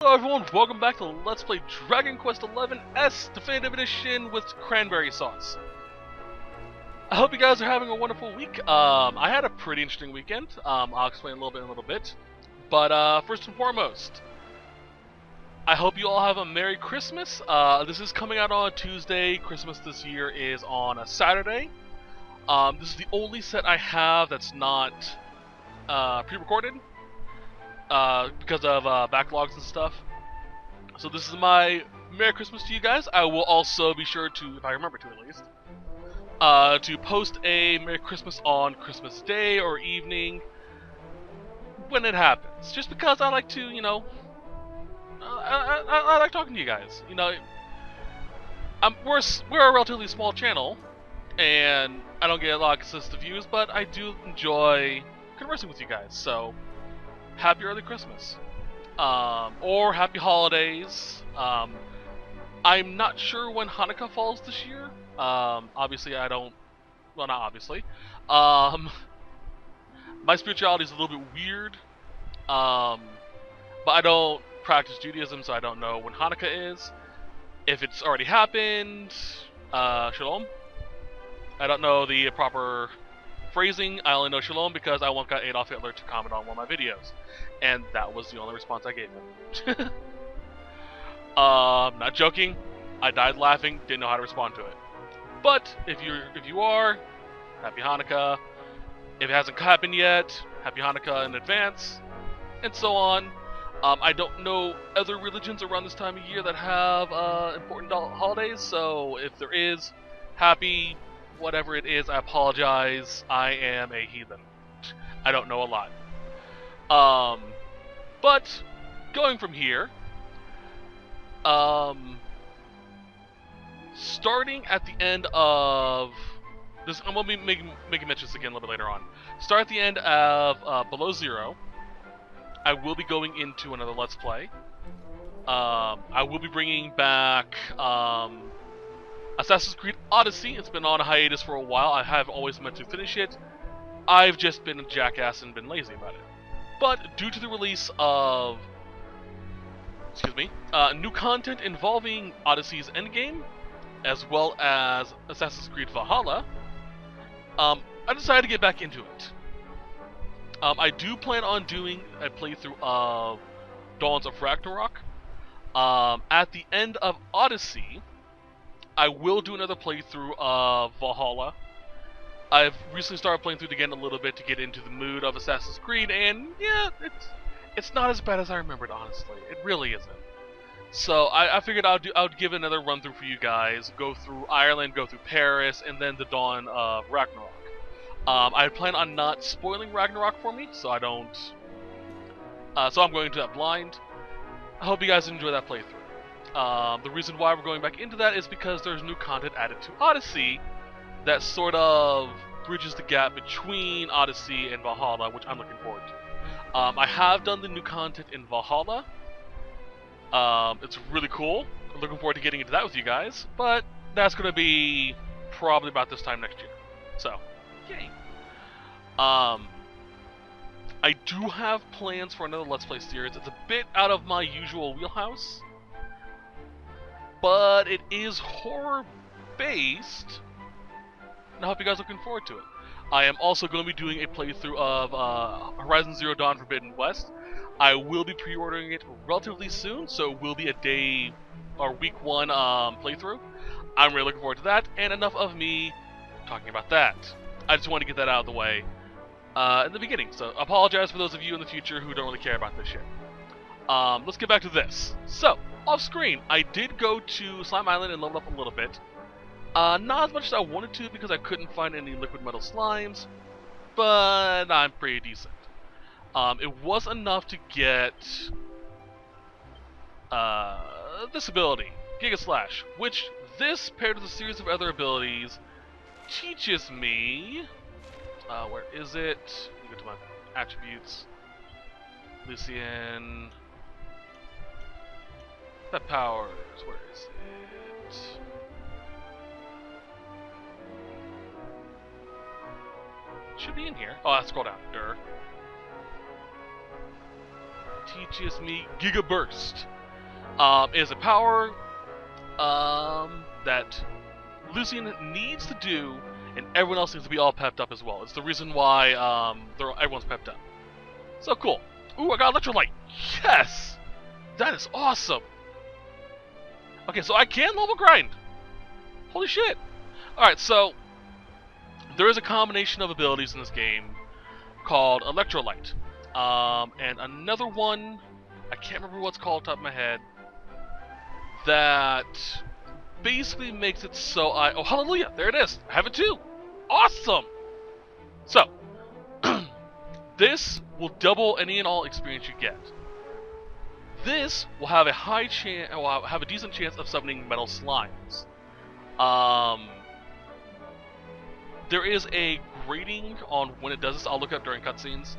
Hello everyone, welcome back to Let's Play Dragon Quest XI S Definitive Edition with cranberry sauce. I hope you guys are having a wonderful week. I had a pretty interesting weekend. I'll explain a little bit. But first and foremost, I hope you all have a Merry Christmas. This is coming out on a Tuesday. Christmas this year is on a Saturday. This is the only set I have that's not pre-recorded. Because of backlogs and stuff. So this is my Merry Christmas to you guys. I will also be sure to, if I remember to at least, to post a Merry Christmas on Christmas Day or evening when it happens. Just because I like to, you know, I like talking to you guys. You know, we're a relatively small channel, and I don't get a lot of consistent views, but I do enjoy conversing with you guys. So happy early Christmas, or happy holidays. I'm not sure when Hanukkah falls this year. Obviously I don't, well, not obviously. My spirituality is a little bit weird, but I don't practice Judaism, so I don't know when Hanukkah is. If it's already happened, Shalom. I don't know the proper phrasing. I only know Shalom because I once got Adolf Hitler to comment on one of my videos, and that was the only response I gave him. Not joking. I died laughing. Didn't know how to respond to it. But if you are, happy Hanukkah. If it hasn't happened yet, happy Hanukkah in advance, and so on. I don't know other religions around this time of year that have important holidays. So if there is, happy whatever it is, I apologize. I am a heathen. I don't know a lot. But going from here, starting at the end of this, I'm gonna be making mentions again a little bit later on. Start at the end of Below Zero. I will be going into another Let's Play. I will be bringing back Assassin's Creed Odyssey. It's been on a hiatus for a while. I have always meant to finish it. I've just been a jackass and been lazy about it. But due to the release of, new content involving Odyssey's endgame, as well as Assassin's Creed Valhalla, I decided to get back into it. I do plan on doing a playthrough of Dawns of Ragnarok. At the end of Odyssey, I will do another playthrough of Valhalla. I've recently started playing through it again a little bit to get into the mood of Assassin's Creed, and yeah, it's not as bad as I remembered, honestly. It really isn't. So I figured I would give another run through for you guys. Go through Ireland, go through Paris, and then the Dawn of Ragnarok. I plan on not spoiling Ragnarok for me, so I don't. So I'm going into that blind. I hope you guys enjoy that playthrough. The reason why we're going back into that is because there's new content added to Odyssey that sort of bridges the gap between Odyssey and Valhalla, which I'm looking forward to. I have done the new content in Valhalla. It's really cool. I'm looking forward to getting into that with you guys, but that's going to be probably about this time next year. So, yay. I do have plans for another Let's Play series. It's a bit out of my usual wheelhouse, but it is horror-based, and I hope you guys are looking forward to it. I am also going to be doing a playthrough of Horizon Zero Dawn Forbidden West. I will be pre-ordering it relatively soon, so it will be a day or week one playthrough. I'm really looking forward to that, and enough of me talking about that. I just wanted to get that out of the way in the beginning, so apologize for those of you in the future who don't really care about this shit. Let's get back to this. So, off screen, I did go to Slime Island and level up a little bit. Not as much as I wanted to because I couldn't find any liquid metal slimes, but I'm pretty decent. It was enough to get this ability, Giga Slash, which this paired with a series of other abilities teaches me. Where is it? Let me go to my attributes. Lucian. That powers. Where is it? Should be in here. Oh, let's scroll down. teaches me Giga Burst. It is a power that Lucian needs to do, and everyone else needs to be all pepped up as well. It's the reason why everyone's pepped up. So cool. Ooh, I got Electrolyte. Yes! That is awesome. Okay, so I can level grind. Holy shit. Alright, so there is a combination of abilities in this game called Electrolyte. And another one, I can't remember what's called off the top of my head, that basically makes it so oh, hallelujah, there it is. I have it too. Awesome. So, this will double any and all experience you get. This will have a high chance, will have a decent chance of summoning metal slimes. There is a grading on when it does this. I'll look up during cutscenes.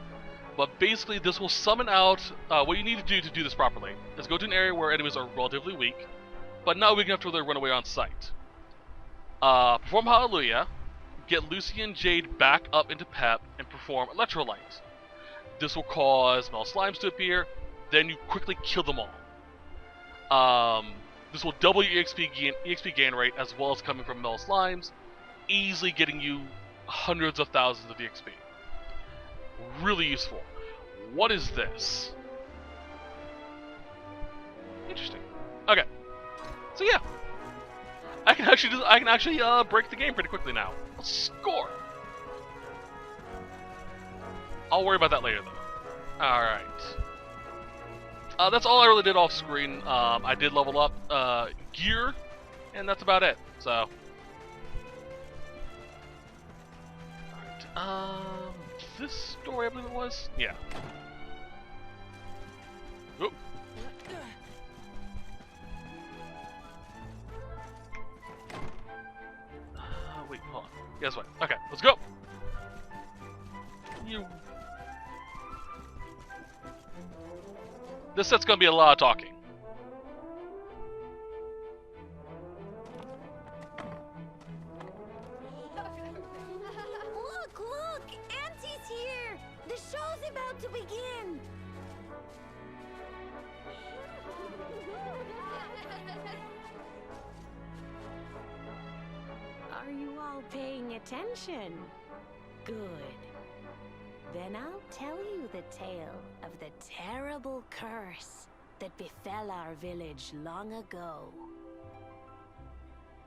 But basically, this will summon out. What you need to do this properly is go to an area where enemies are relatively weak, but not weak enough to really run away on sight. Perform Hallelujah, get Lucy and Jade back up into Pep, and perform Electrolyte. This will cause metal slimes to appear. Then you quickly kill them all. This will double your EXP gain rate as well as coming from metal slimes, easily getting you hundreds of thousands of EXP. Really useful. What is this? Interesting. Okay. So yeah, I can actually break the game pretty quickly now. Let's score. I'll worry about that later though. All right. That's all I really did off screen. I did level up gear, and that's about it. So, alright. This story, I believe it was? Yeah. Oop. Wait, hold on. Guess what? Okay, let's go! This set's gonna be a lot of talking. Look! Auntie's here! The show's about to begin! Are you all paying attention? Good. Then I'll tell you the tale of the terrible curse that befell our village long ago.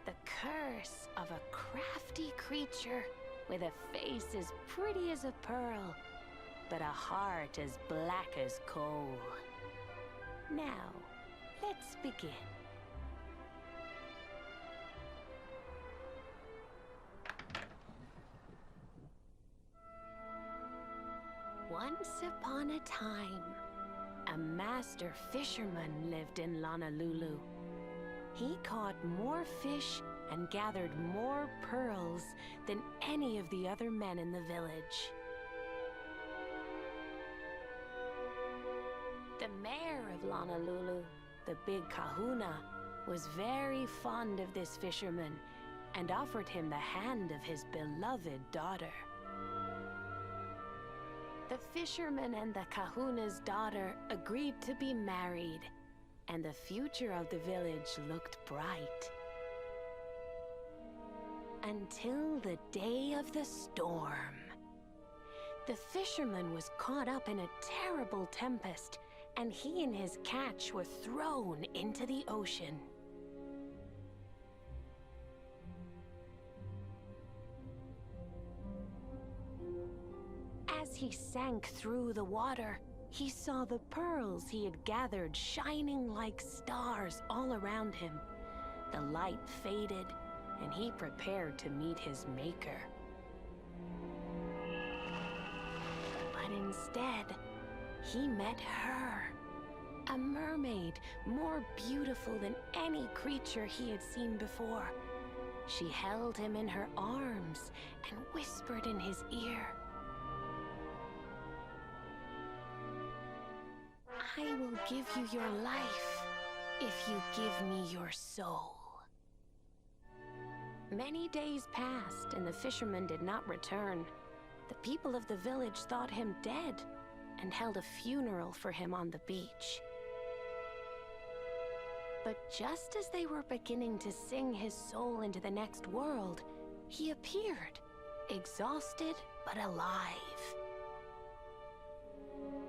The curse of a crafty creature with a face as pretty as a pearl, but a heart as black as coal. Now, let's begin. Once upon a time, a master fisherman lived in Honolulu. He caught more fish and gathered more pearls than any of the other men in the village. The mayor of Honolulu, the big kahuna, was very fond of this fisherman and offered him the hand of his beloved daughter. The fisherman and the kahuna's daughter agreed to be married, and the future of the village looked bright. Until the day of the storm. The fisherman was caught up in a terrible tempest, and he and his catch were thrown into the ocean. As he sank through the water, he saw the pearls he had gathered shining like stars all around him. The light faded, and he prepared to meet his maker. But instead, he met her. A mermaid, more beautiful than any creature he had seen before. She held him in her arms and whispered in his ear, "I will give you your life if you give me your soul." Many days passed and the fisherman did not return. The people of the village thought him dead, and held a funeral for him on the beach. But just as they were beginning to sing his soul into the next world, he appeared, exhausted but alive.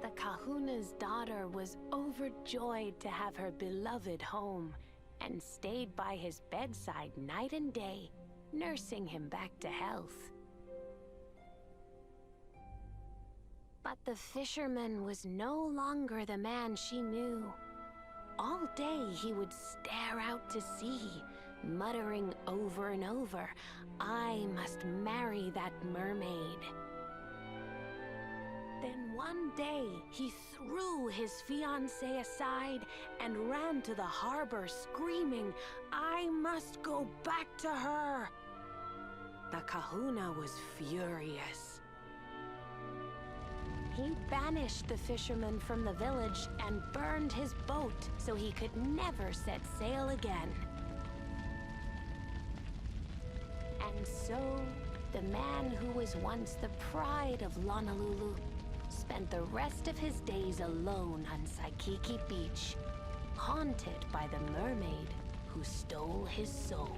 The kahuna's daughter was overjoyed to have her beloved home, and stayed by his bedside night and day, nursing him back to health. But the fisherman was no longer the man she knew. All day he would stare out to sea, muttering over and over, "I must marry that mermaid." Then one day, he threw his fiancée aside and ran to the harbor screaming, "I must go back to her!" The kahuna was furious. He banished the fisherman from the village and burned his boat so he could never set sail again. And so, the man who was once the pride of Honolulu spent the rest of his days alone on Saikiki Beach, haunted by the mermaid who stole his soul.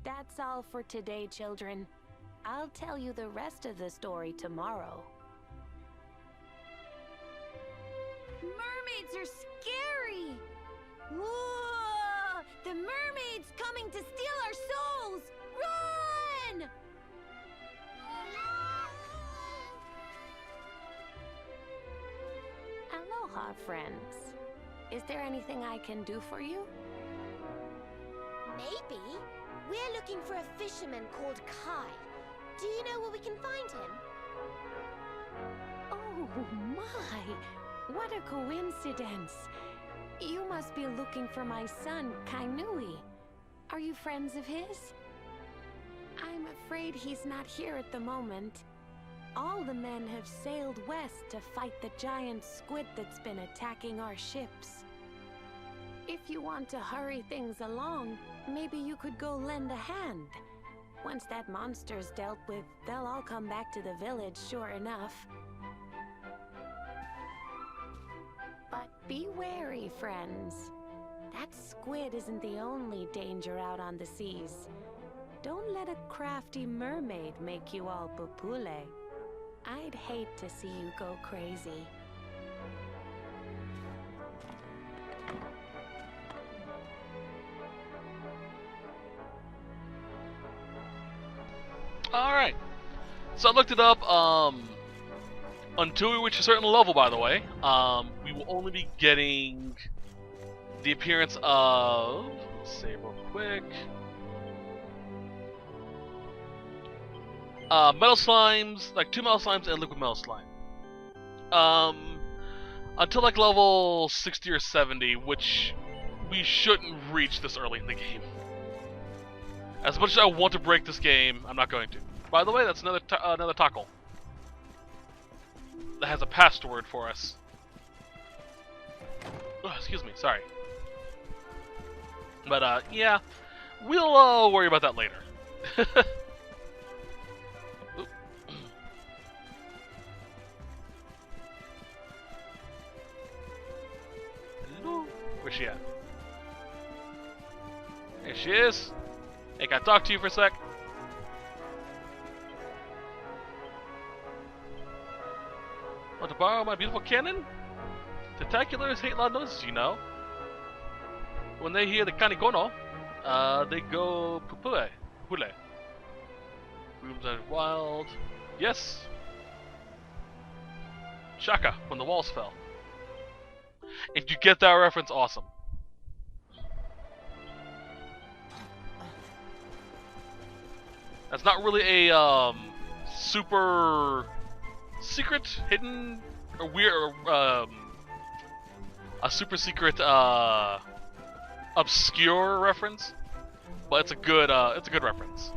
That's all for today, children. I'll tell you the rest of the story tomorrow. Mermaids are scary! Whoa! The mermaid's coming to steal our souls! Run! Aloha, friends. Is there anything I can do for you? Maybe. We're looking for a fisherman called Kai. Do you know where we can find him? Oh my! What a coincidence! You must be looking for my son, Kainui. Are you friends of his? I'm afraid he's not here at the moment. All the men have sailed west to fight the giant squid that's been attacking our ships. If you want to hurry things along, maybe you could go lend a hand. Once that monster's dealt with, they'll all come back to the village, sure enough. But be wary, friends. That squid isn't the only danger out on the seas. Don't let a crafty mermaid make you all pupule. I'd hate to see you go crazy. Alright. So I looked it up, until we reach a certain level, by the way, we will only be getting the appearance of, let's say real quick, metal slimes, like 2 metal slimes and liquid metal slime. Until like level 60 or 70, which we shouldn't reach this early in the game. As much as I want to break this game, I'm not going to. By the way, that's another Tockle that has a password for us. Oh, excuse me, sorry. But yeah, we'll worry about that later. Where's she at? There she is. Hey, can I talk to you for a sec? Want to borrow my beautiful cannon? Tentaculars hate loud noises, you know. When they hear the kanigono, they go pupule. Pupule. Rooms are wild. Yes. Shaka, when the walls fell. If you get that reference, awesome. That's not really a super secret, hidden, or weird, a super secret, obscure reference, but it's a good reference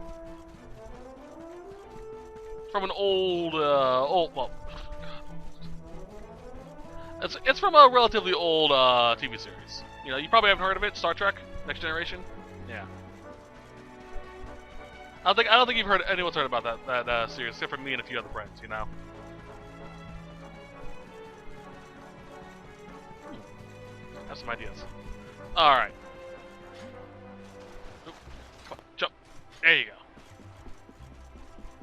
from an old, well, it's from a relatively old TV series. You know, you probably haven't heard of it. Star Trek: Next Generation. Yeah. I don't think you've heard anyone's heard about that series except for me and a few other friends. You know. Have some ideas. All right. Oop, come on, jump. There you go.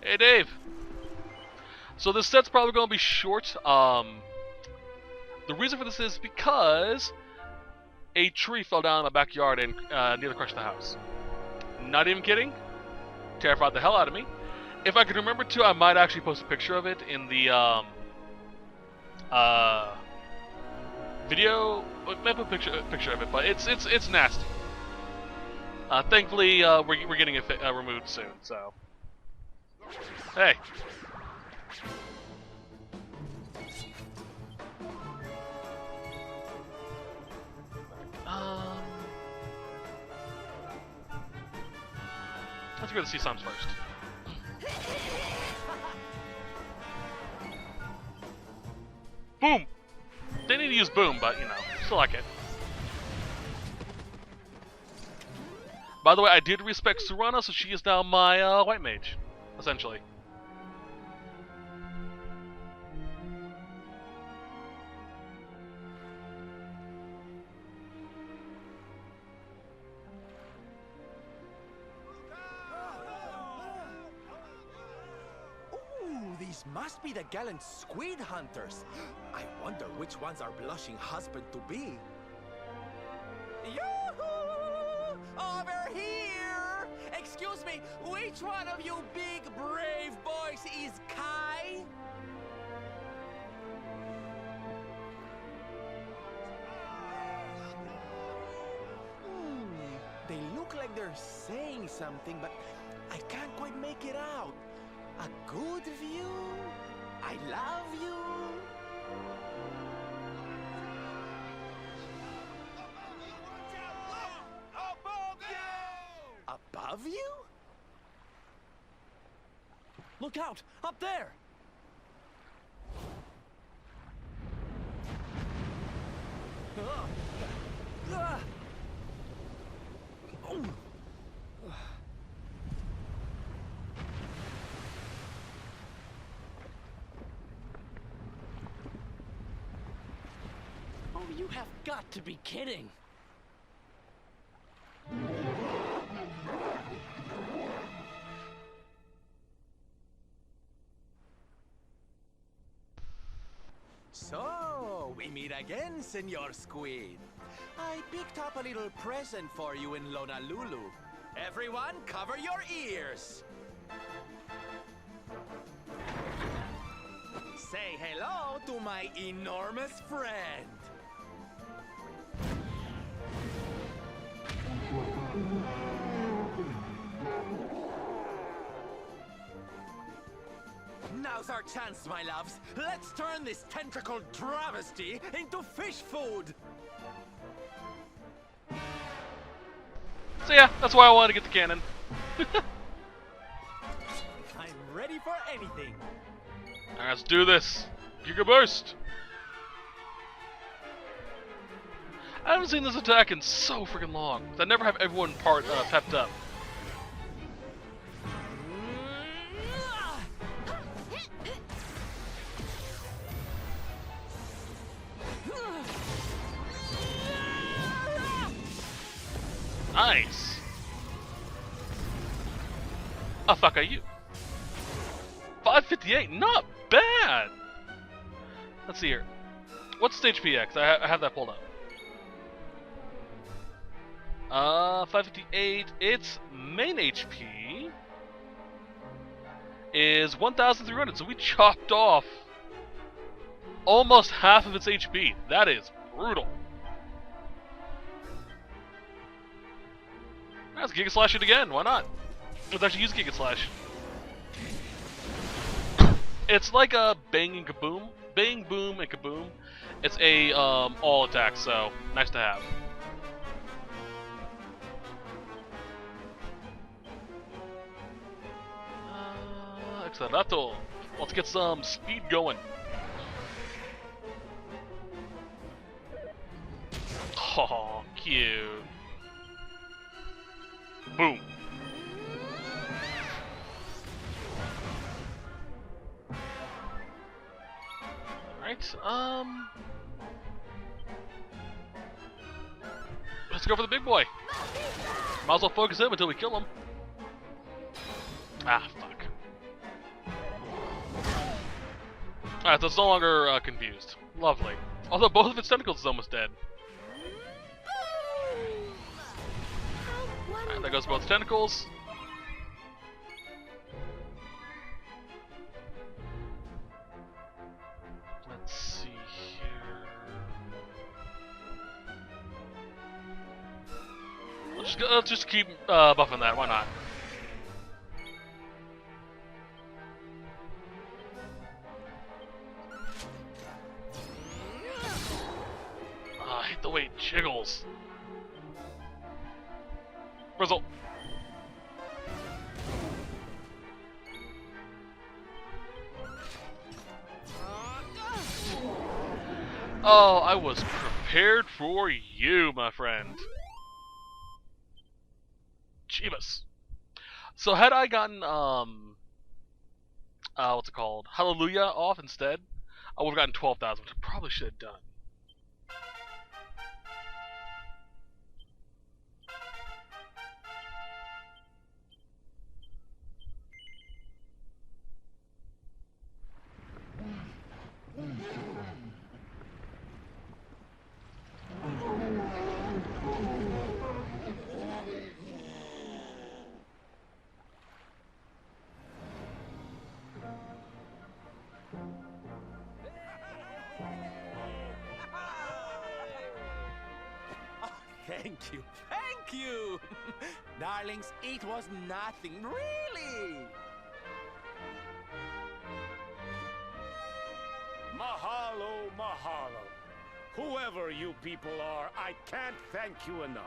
Hey, Dave. So this set's probably going to be short. The reason for this is because a tree fell down in my backyard and nearly crushed the house. Not even kidding. Terrified the hell out of me. If I could remember to, I might actually post a picture of it in the video. I might put a picture of it, but it's nasty. Thankfully, we're getting it removed soon. So, hey. Let's go to the sea slams first. Boom! They need to use boom, but you know, still like it. By the way, I did respect Serana, so she is now my white mage, essentially. These must be the gallant squid hunters. I wonder which one's our blushing husband to be. Yoo-hoo! Over here! Excuse me, which one of you big brave boys is Kai? They look like they're saying something, but I can't quite make it out. A good view? I love you? Above you! Above you? Look out! Up there! You have got to be kidding! So, we meet again, Senor Squid. I picked up a little present for you in Honolulu. Everyone, cover your ears! Say hello to my enormous friend! Now's our chance, my loves. Let's turn this tentacled travesty into fish food. So yeah, that's why I wanted to get the cannon. I'm ready for anything. Alright, let's do this. Giga Burst! I haven't seen this attack in so freaking long. I never have everyone pepped up. Nice! Oh fuck are you? 558, not bad! Let's see here. What's stage PX? I have that pulled up. 558, its main HP is 1,300, so we chopped off almost half of its HP. That is brutal. Let's Giga Slash it again, why not? Let's actually use Giga Slash. It's like a bang and kaboom. Bang, boom, and kaboom. It's a all attack, so nice to have. Accelerato. Let's get some speed going. Oh, cute. Boom. Alright, let's go for the big boy. Might as well focus him until we kill him. Ah, fuck. Alright, so it's no longer confused. Lovely. Although both of its tentacles is almost dead. Alright, there goes both tentacles. Let's see here. Let's just keep buffing that, why not? I hate the way it jiggles. Frizzle. Oh, I was prepared for you, my friend. Jeebus. So had I gotten, what's it called? Hallelujah off instead, I would have gotten 12,000, which I probably should have done. Thank you, thank you! Darlings, it was nothing, really! Mahalo, mahalo. Whoever you people are, I can't thank you enough.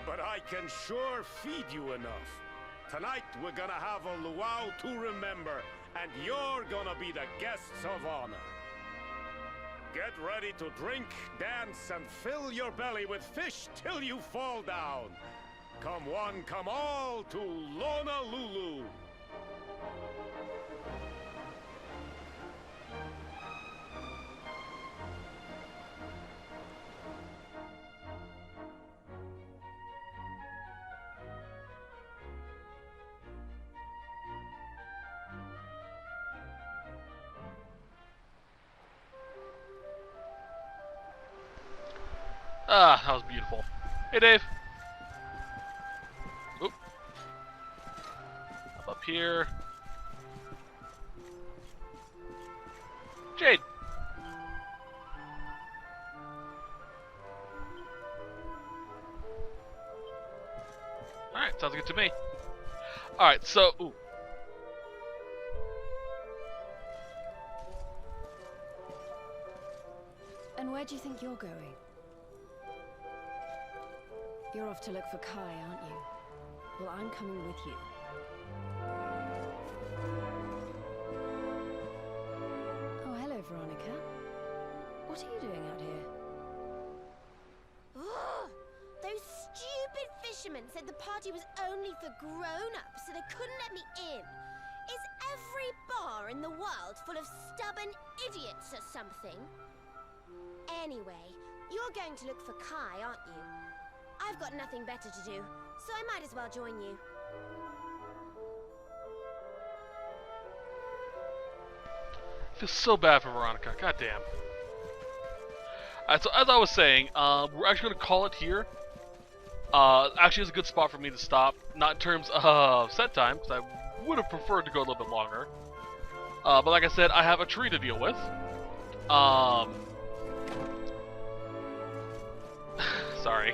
But I can sure feed you enough. Tonight we're gonna have a luau to remember, and you're gonna be the guests of honor. Get ready to drink, dance, and fill your belly with fish till you fall down. Come one, come all to Honolulu. Ah, that was beautiful. Hey, Dave. Oop. Up here. Jade. Alright, sounds good to me. Alright, so... Ooh. And where do you think you're going? You're off to look for Kai, aren't you? Well, I'm coming with you. Oh, hello, Veronica. What are you doing out here? Ugh! Those stupid fishermen said the party was only for grown-ups, so they couldn't let me in. Is every bar in the world full of stubborn idiots or something? Anyway, you're going to look for Kai, aren't you? I've got nothing better to do, so I might as well join you. I feel so bad for Veronica. God damn. Alright, so as I was saying, we're actually going to call it here. Actually, it's a good spot for me to stop. Not in terms of set time, because I would have preferred to go a little bit longer. But like I said, I have a tree to deal with. Sorry.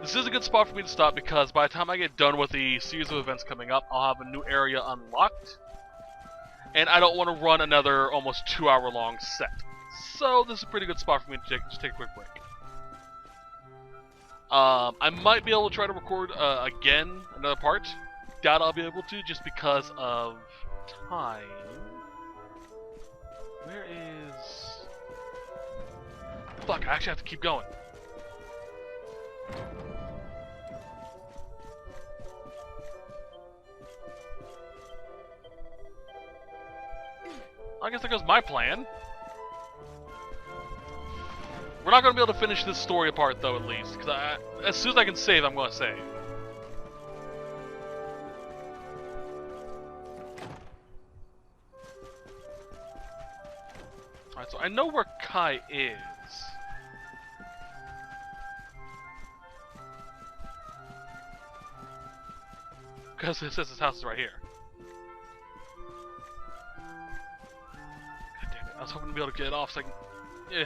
This is a good spot for me to stop because by the time I get done with the series of events coming up, I'll have a new area unlocked. And I don't want to run another almost 2-hour-long set. So this is a pretty good spot for me to just take a quick break. I might be able to try to record again another part. Doubt I'll be able to just because of time. Where is... Fuck, I actually have to keep going. I guess that goes my plan. We're not going to be able to finish this story apart, though, at least. Because as soon as I can save, I'm going to save. Alright, so I know where Kai is. Because it says his house is right here. God damn it, I was hoping to be able to get it off so I can... Yeah.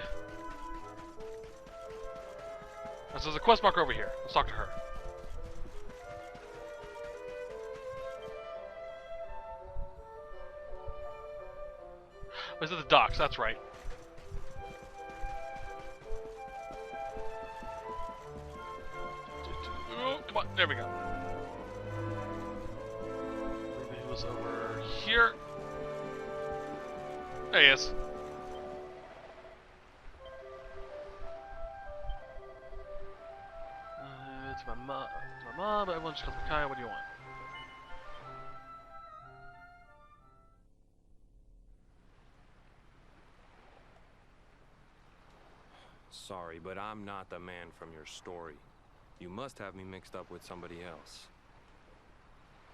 So there's a quest marker over here. Let's talk to her. Oh, is it the docks? That's right. Oh, come on, there we go. Maybe he was over here. There he is. It's my mom, but everyone just calls me Kai. What do you want? Sorry, but I'm not the man from your story. You must have me mixed up with somebody else.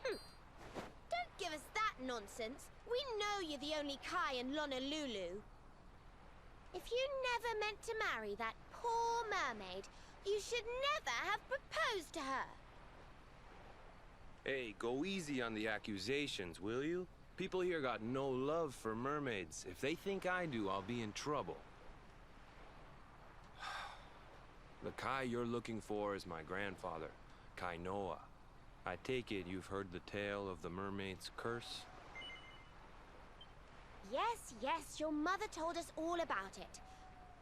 Don't give us that nonsense. We know you're the only Kai in Honolulu. If you never meant to marry that poor mermaid, you should never have proposed to her. Hey, go easy on the accusations, will you? People here got no love for mermaids. If they think I do, I'll be in trouble. The Kai you're looking for is my grandfather, Kainoa. I take it you've heard the tale of the mermaid's curse? Yes, yes, your mother told us all about it.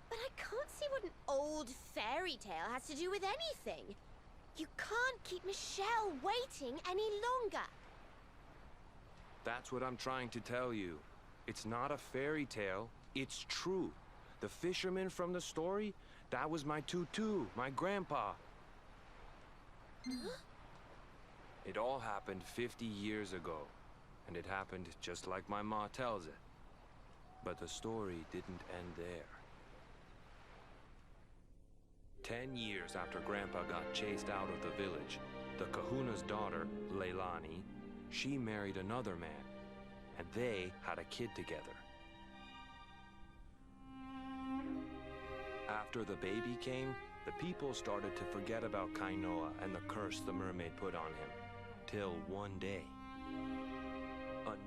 But I can't see what an old fairy tale has to do with anything. You can't keep Michelle waiting any longer. That's what I'm trying to tell you. It's not a fairy tale, it's true. The fisherman from the story, that was my tutu, my grandpa. It all happened 50 years ago, and it happened just like my ma tells it. But the story didn't end there. 10 years after Grandpa got chased out of the village, the kahuna's daughter, Leilani, she married another man, and they had a kid together. After the baby came, the people started to forget about Kainoa and the curse the mermaid put on him. Till one day,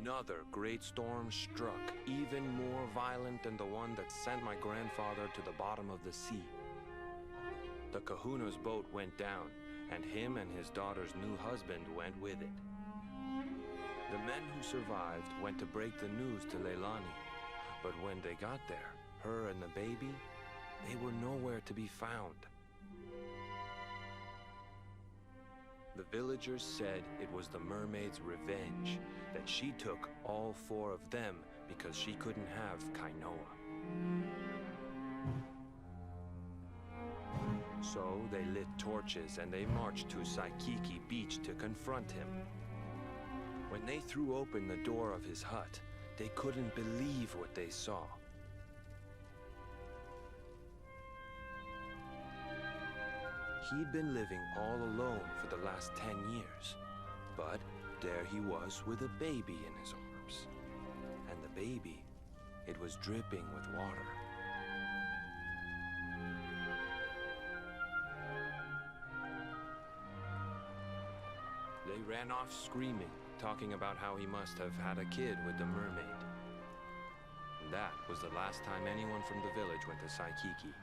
another great storm struck, even more violent than the one that sent my grandfather to the bottom of the sea. The kahuna's boat went down, and him and his daughter's new husband went with it. The men who survived went to break the news to Leilani, but when they got there, her and the baby, they were nowhere to be found. The villagers said it was the mermaid's revenge, that she took all 4 of them because she couldn't have Kainoa. So they lit torches and they marched to Saikiki Beach to confront him. When they threw open the door of his hut, they couldn't believe what they saw. He'd been living all alone for the last 10 years, but there he was with a baby in his arms. And the baby, it was dripping with water. They ran off screaming, talking about how he must have had a kid with the mermaid. And that was the last time anyone from the village went to Saikiki.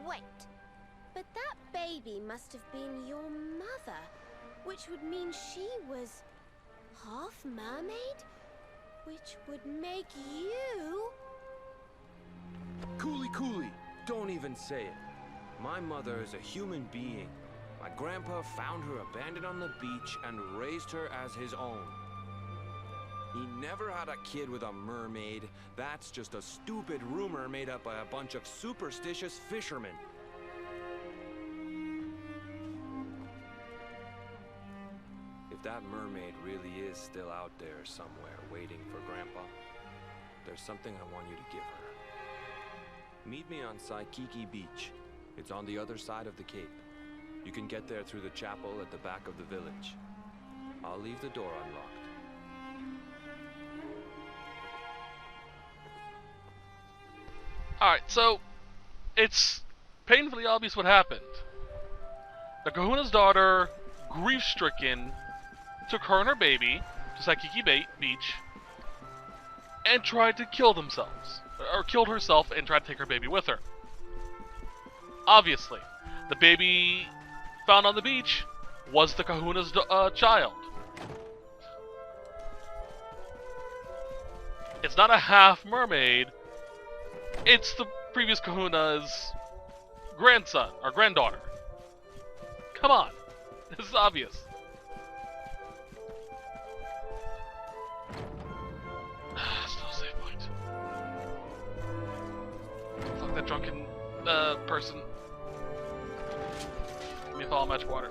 Wait, but that baby must have been your mother, which would mean she was half mermaid, which would make you... Cooley, don't even say it. My mother is a human being. My grandpa found her abandoned on the beach and raised her as his own. He never had a kid with a mermaid. That's just a stupid rumor made up by a bunch of superstitious fishermen. If if that mermaid really is still out there somewhere waiting for Grandpa, there's something I want you to give her. Meet me on Saikiki Beach. It's on the other side of the cape. You can get there through the chapel at the back of the village. I'll leave the door unlocked. Alright, so it's painfully obvious what happened. The Kahuna's daughter, grief-stricken, took her and her baby to Saikiki Beach and tried to kill themselves. Or killed herself and tried to take her baby with her. Obviously, the baby found on the beach was the Kahuna's child. It's not a half mermaid. It's the previous Kahuna's grandson or granddaughter. Come on, this is obvious. Still a save point. Fuck that drunken person. Give me a follow match water.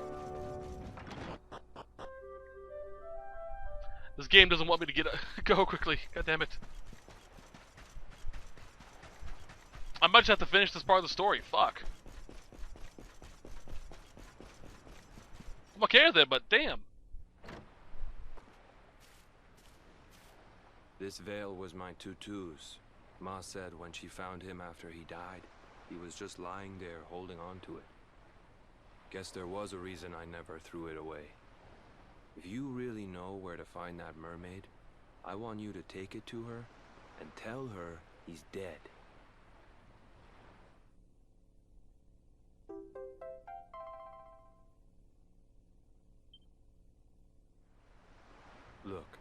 This game doesn't want me to go quickly. God damn it. I might just have to finish this part of the story. Fuck. I'm okay with it, but damn. This veil was my tutu's. Ma said when she found him after he died, he was just lying there holding on to it. Guess there was a reason I never threw it away. If you really know where to find that mermaid, I want you to take it to her and tell her he's dead. Look,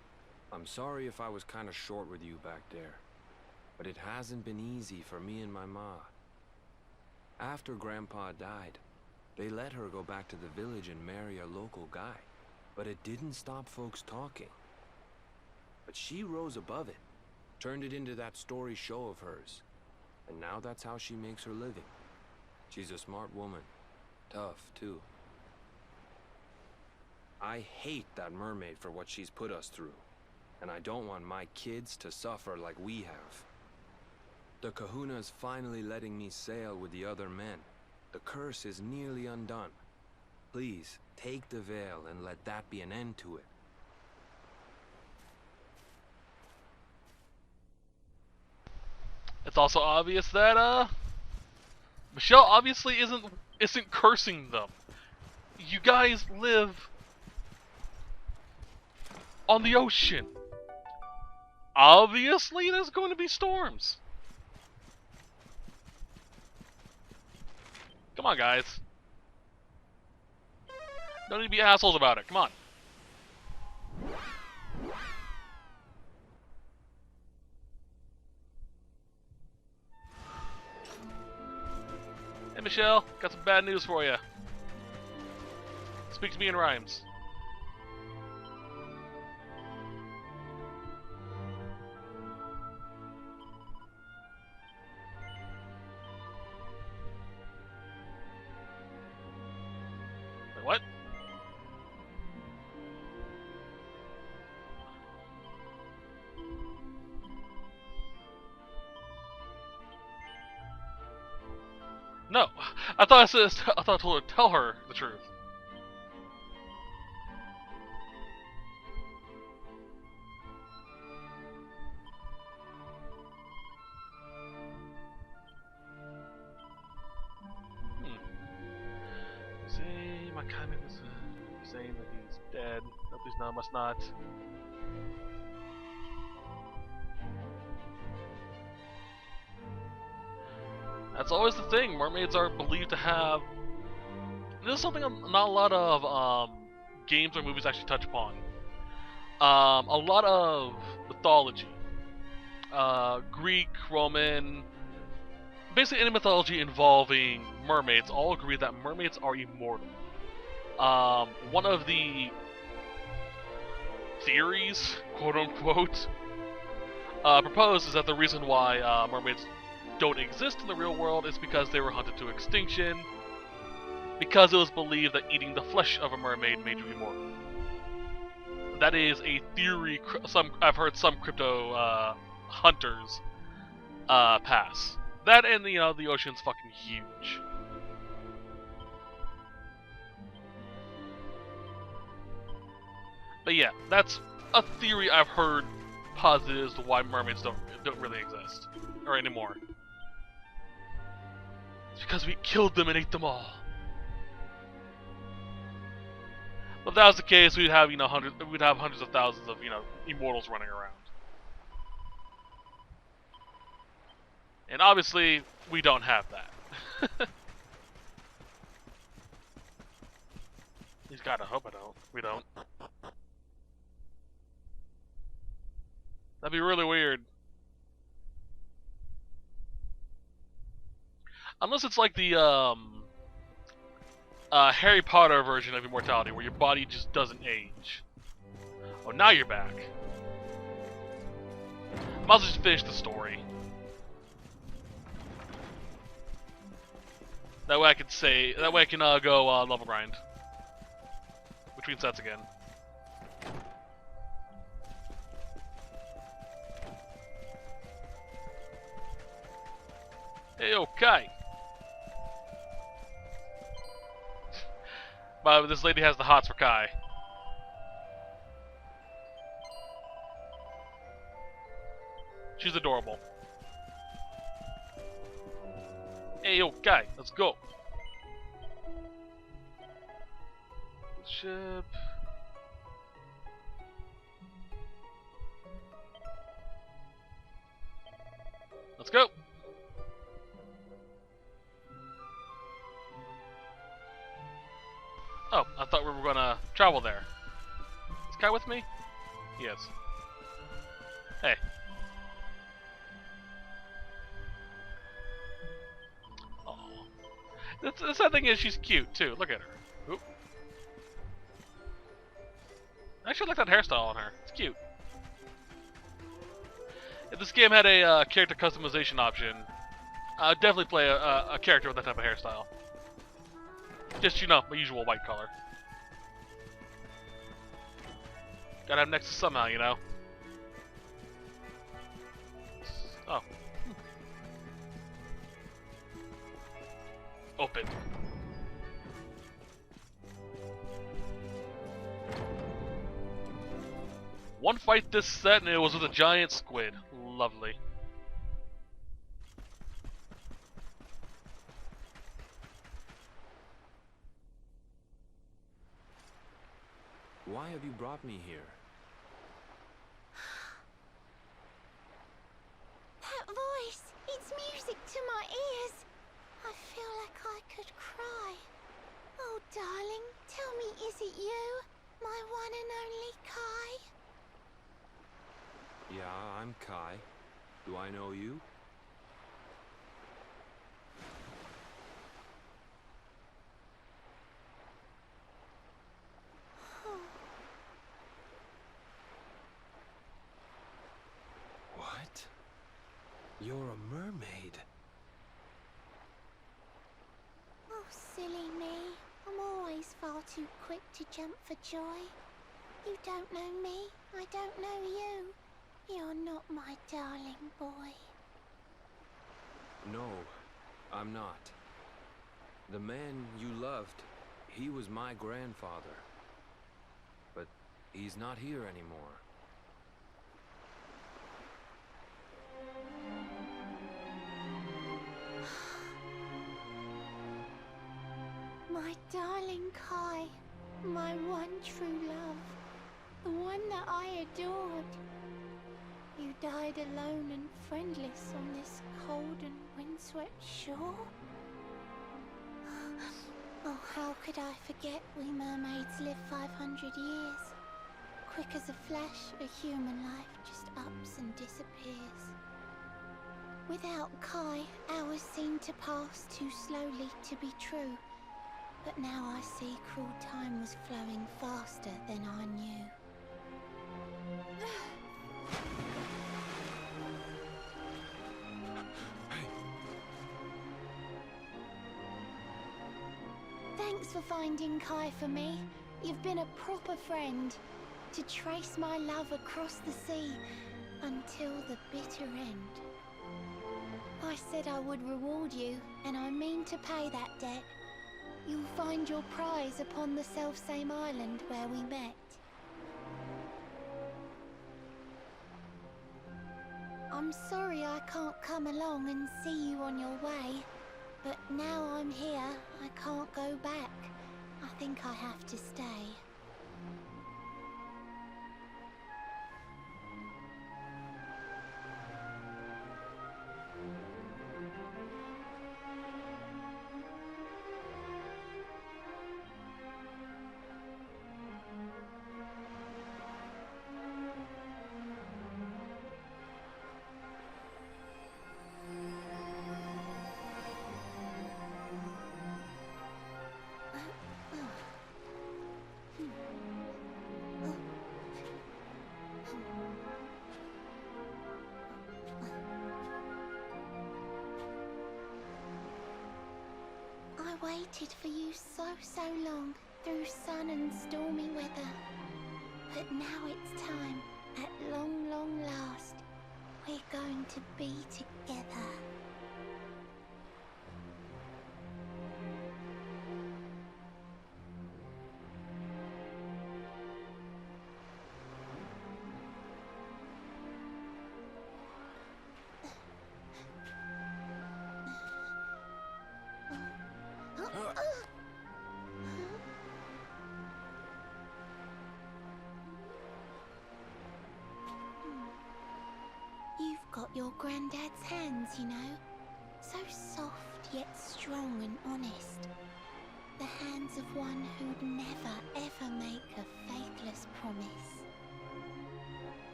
I'm sorry if I was kinda short with you back there, but it hasn't been easy for me and my ma. After Grandpa died, they let her go back to the village and marry a local guy, but it didn't stop folks talking. But she rose above it, turned it into that story show of hers, and now that's how she makes her living. She's a smart woman, tough too. I hate that mermaid for what she's put us through, and I don't want my kids to suffer like we have. The Kahuna's finally letting me sail with the other men. The curse is nearly undone. Please, take the veil and let that be an end to it. It's also obvious that, Michelle obviously isn't cursing them. You guys live on the ocean. Obviously there's going to be storms. Come on, guys. Don't need to be assholes about it. Come on. Hey, Michelle. Got some bad news for you. Speak to me in rhymes. What? No, I thought I told her to tell her the truth. Saying that he's dead. Nope, he's not, must not. That's always the thing. Mermaids are believed to have. This is something not a lot of games or movies actually touch upon. A lot of mythology, Greek, Roman, basically any mythology involving mermaids, all agree that mermaids are immortal. One of the theories, quote-unquote, proposed is that the reason why mermaids don't exist in the real world is because they were hunted to extinction, because it was believed that eating the flesh of a mermaid made you immortal. That is a theory. I've heard some crypto hunters pass. That and the ocean's fucking huge. But yeah, that's a theory I've heard posited as to why mermaids don't really exist or anymore. It's because we killed them and ate them all. But if that was the case, we'd have hundreds of thousands of immortals running around. And obviously, we don't have that. At least God, I hope we don't. That'd be really weird. Unless it's like the Harry Potter version of immortality, where your body just doesn't age. Oh, now you're back. Might as well just finish the story. That way I can go level grind between sets again. Hey, okay. But this lady has the hots for Kai. She's adorable. Hey, okay, let's go. Ship. Let's go. Oh, I thought we were gonna travel there. Is Kai with me? Yes. Hey. Oh. The sad thing is she's cute too. Look at her. Oop. I actually like that hairstyle on her. It's cute. If this game had a character customization option, I'd definitely play a character with that type of hairstyle. Just, my usual white color. Gotta have Nexus somehow, Oh. Open. One fight this set and it was with a giant squid. Lovely. Why have you brought me here? That voice! It's music to my ears! I feel like I could cry. Oh, darling, tell me, is it you? My one and only Kai? Yeah, I'm Kai. Do I know you? What? You're a mermaid. Oh, silly me. I'm always far too quick to jump for joy. You don't know me, I don't know you. You're not my darling boy. No, I'm not. The man you loved, he was my grandfather. But he's not here anymore. My darling Kai, my one true love, the one that I adored. You died alone and friendless on this cold and windswept shore? Oh, how could I forget we mermaids live 500 years? Quick as a flash, a human life just ups and disappears. Without Kai, hours seem to pass too slowly to be true. But now I see cruel time was flowing faster than I knew. Thanks for finding Kai for me. You've been a proper friend. to trace my love across the sea until the bitter end. I said I would reward you, and I mean to pay that debt. You'll find your prize upon the selfsame island where we met. I'm sorry I can't come along and see you on your way, but now I'm here, I can't go back. I think I have to stay. I waited for you so long, through sun and stormy weather. But now it's time, at long last, we're going to be together. You've got your granddad's hands, you know. So soft yet strong and honest. The hands of one who'd never ever make a faithless promise.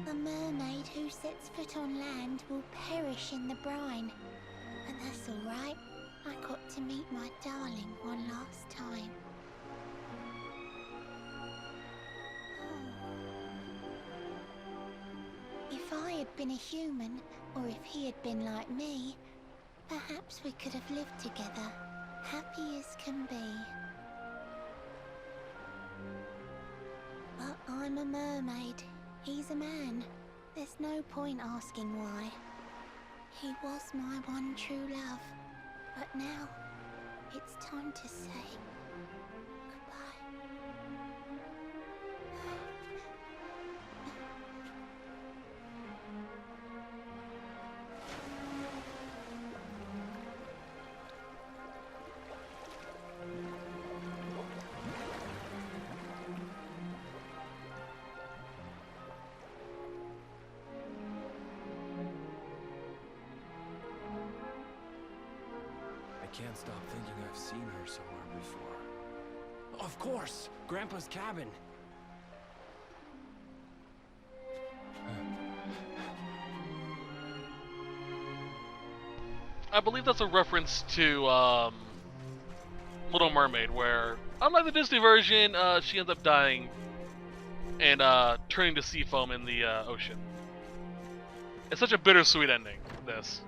A mermaid who sets foot on land will perish in the brine. But that's alright. I got to meet my darling one last time. If I had been a human, or if he had been like me, perhaps we could have lived together, happy as can be. But I'm a mermaid, he's a man. There's no point asking why. He was my one true love, but now it's time to say goodbye. I can't stop thinking I've seen her somewhere before. Of course! Grandpa's cabin! I believe that's a reference to Little Mermaid, where, unlike the Disney version, she ends up dying and turning to sea foam in the ocean. It's such a bittersweet ending, this.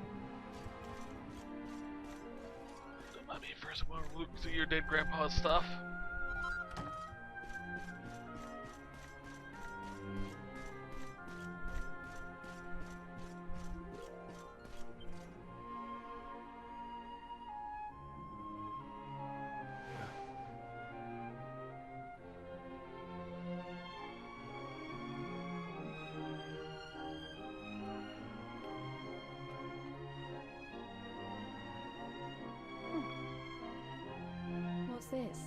Let me first want to look through your dead grandpa's stuff. What's this?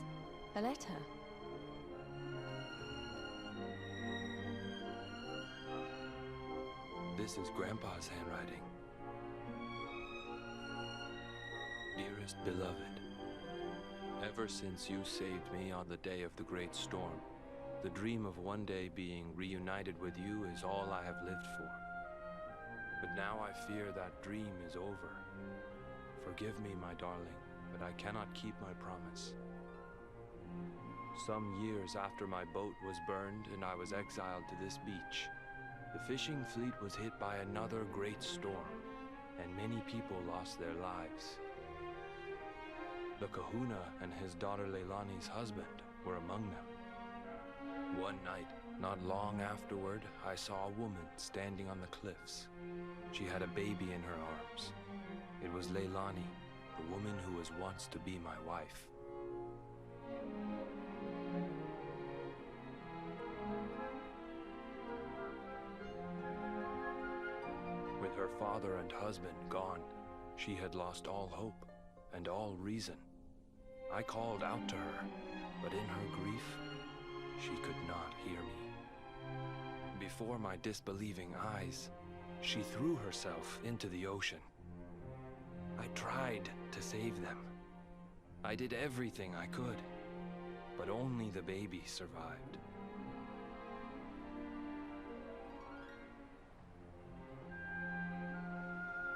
A letter? This is Grandpa's handwriting. Dearest beloved, ever since you saved me on the day of the great storm, the dream of one day being reunited with you is all I have lived for. But now I fear that dream is over. Forgive me, my darling, but I cannot keep my promise. Some years after my boat was burned and I was exiled to this beach, the fishing fleet was hit by another great storm, and many people lost their lives. The kahuna and his daughter Leilani's husband were among them. One night, not long afterward, I saw a woman standing on the cliffs. She had a baby in her arms. It was Leilani, the woman who was once to be my wife. With her father and husband gone, she had lost all hope and all reason. I called out to her, but in her grief, she could not hear me. Before my disbelieving eyes, she threw herself into the ocean. I tried to save them. I did everything I could, but only the baby survived.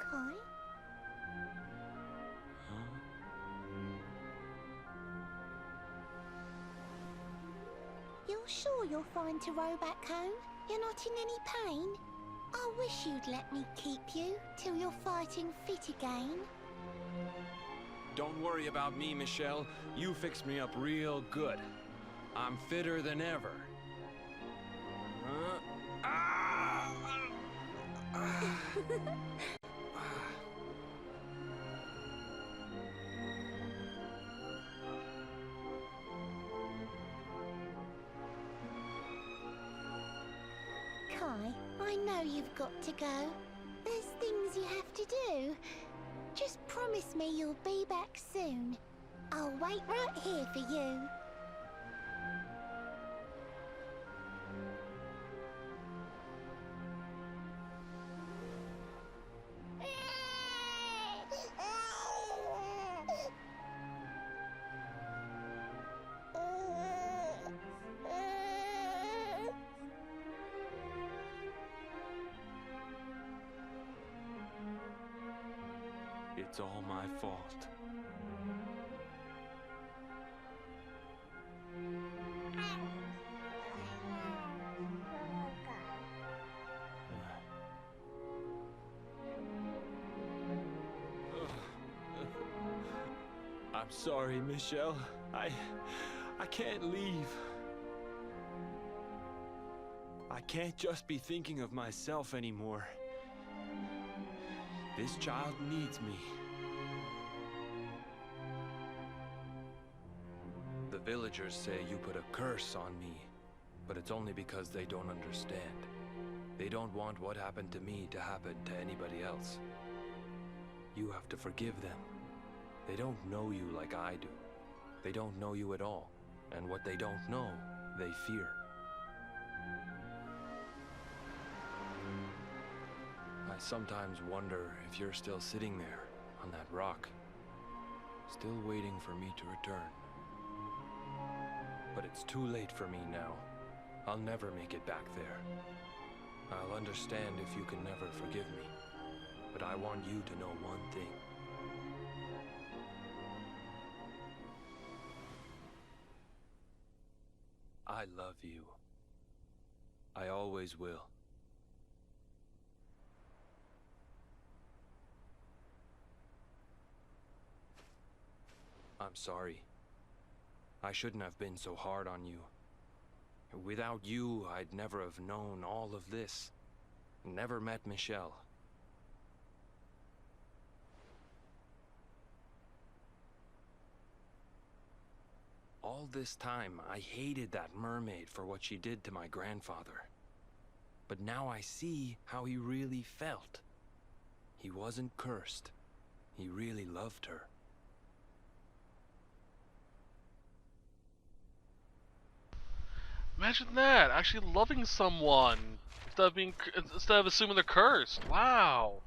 Kai? Huh? You're sure you're fine to row back home? You're not in any pain? I wish you'd let me keep you till you're fighting fit again. Don't worry about me, Michelle. You fixed me up real good. I'm fitter than ever. Kai, I know you've got to go. There's things you have to do. Just promise me you'll be back soon. I'll wait right here for you. It's all my fault. I'm sorry, Michelle. I can't leave. I can't just be thinking of myself anymore. This child needs me. The villagers say you put a curse on me, but it's only because they don't understand. They don't want what happened to me to happen to anybody else. You have to forgive them. They don't know you like I do. They don't know you at all, and what they don't know, they fear. I sometimes wonder if you're still sitting there on that rock, still waiting for me to return. But it's too late for me now. I'll never make it back there. I'll understand if you can never forgive me, but I want you to know one thing. I love you. I always will. I'm sorry. I shouldn't have been so hard on you. Without you, I'd never have known all of this. Never met Michelle. All this time, I hated that mermaid for what she did to my grandfather. But now I see how he really felt. He wasn't cursed. He really loved her. Imagine that, actually loving someone instead of assuming they're cursed. Wow.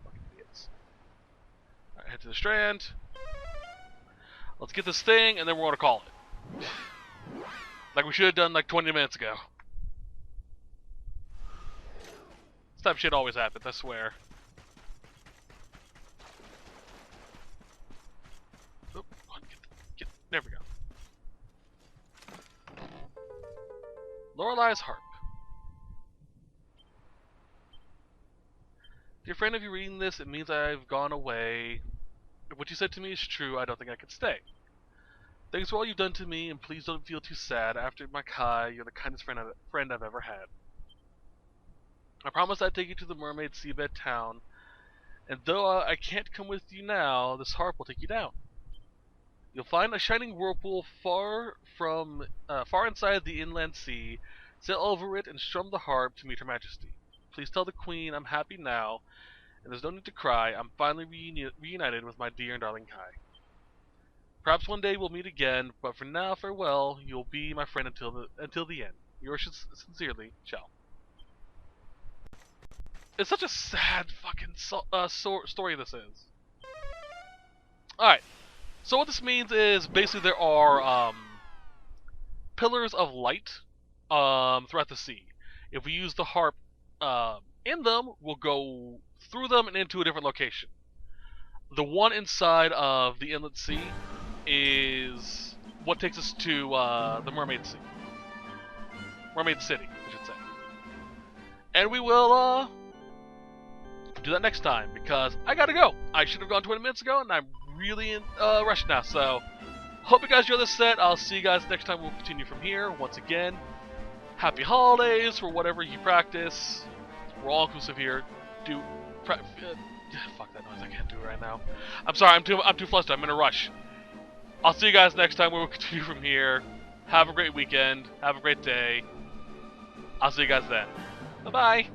Fucking idiots. Alright, head to the strand. Let's get this thing, and then we're gonna call it. Like we should have done like 20 minutes ago. This type of shit always happens, I swear. Oh, there we go. Lorelai's harp. Dear friend, if you're reading this, it means I've gone away. If what you said to me is true, I don't think I can stay. Thanks for all you've done to me, and please don't feel too sad. After my Kai, you're the kindest friend I've ever had. I promise I'd take you to the mermaid seabed town, and though I can't come with you now, this harp will take you down. You'll find a shining whirlpool far inside the inland sea. Sail over it and strum the harp to meet Her Majesty. Please tell the Queen I'm happy now, and there's no need to cry. I'm finally reunited with my dear and darling Kai. Perhaps one day we'll meet again, but for now, farewell. You'll be my friend until the end. Yours sincerely, Chell. It's such a sad fucking story this is. Alright, so what this means is basically there are pillars of light throughout the sea. If we use the harp in them, we'll go through them and into a different location. The one inside of the inlet sea is what takes us to the Mermaid Sea. Mermaid City, I should say. And we will do that next time, because I gotta go. I should have gone 20 minutes ago, and I'm really in rush now, so hope you guys enjoy this set. I'll see you guys next time. We'll continue from here. Once again, happy holidays for whatever you practice. We're all inclusive here. Fuck that noise, I can't do it right now. I'm sorry, I'm too flustered, I'm in a rush. I'll see you guys next time where we'll continue from here. Have a great weekend, have a great day. I'll see you guys then. Bye-bye.